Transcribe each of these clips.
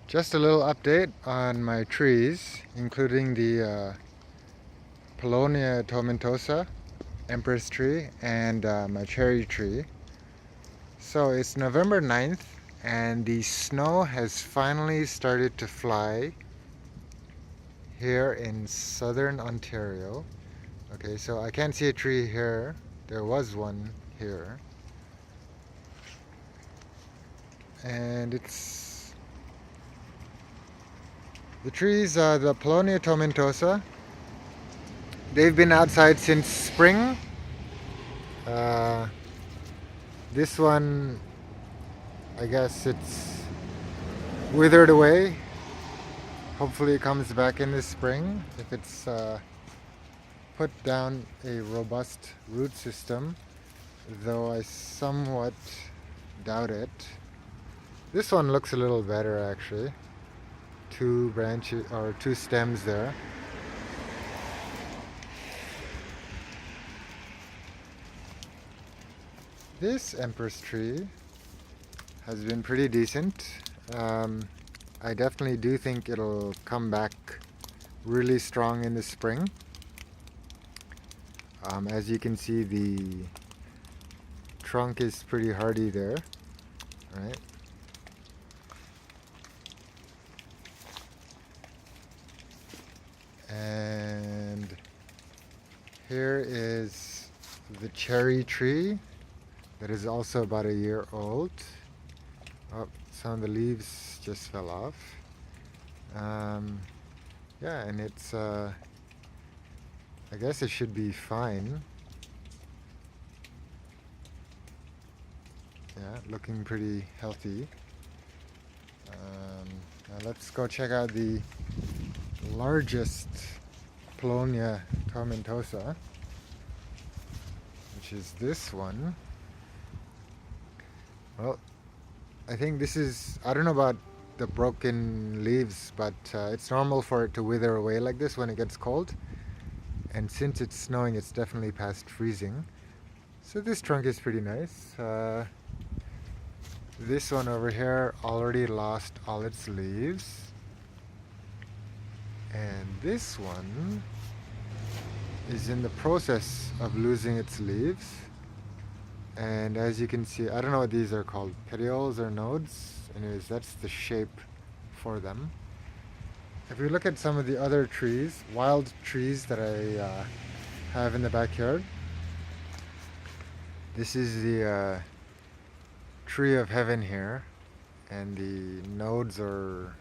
Just a little update on my trees, including the Paulownia Tomentosa, Empress tree, and my cherry tree. So it's November 9th, and the snow has finally started to fly here in southern Ontario. Okay, so I can't see a tree here. There was one here. And the trees, the Paulownia Tomentosa, they've been outside since spring. Uh, this one, I guess it's withered away. Hopefully it comes back in the spring if it's put down a robust root system, though I somewhat doubt it. This one looks a little better actually. Two branches or two stems there. This Empress tree has been pretty decent. I definitely do think it'll come back really strong in the spring. As you can see, the trunk is pretty hardy there, right? And here is the cherry tree that is also about a year old. Oh, some of the leaves just fell off. Yeah, and it's I guess it should be fine. Yeah, looking pretty healthy. Now let's go check out the largest Paulownia Tomentosa, which is this one. Well, I think this is, I don't know about the broken leaves, but it's normal for it to wither away like this when it gets cold. And since it's snowing, it's definitely past freezing. So this trunk is pretty nice. This one over here already lost all its leaves. And this one is in the process of losing its leaves. And as you can see, I don't know what these are called, petioles or nodes. Anyways, that's the shape for them. If we look at some of the other trees, wild trees that I have in the backyard, this is the tree of heaven here, and the nodes are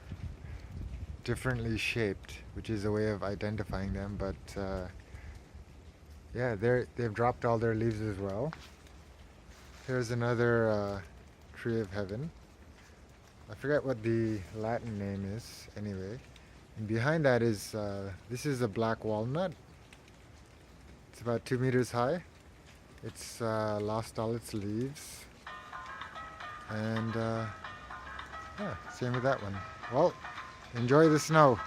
differently shaped, which is a way of identifying them. But yeah, they've dropped all their leaves as well. Here's another tree of heaven. I forget what the Latin name is anyway. And behind that is, this is a black walnut. It's about 2 meters high. It's lost all its leaves. And yeah, same with that one. Well, enjoy the snow.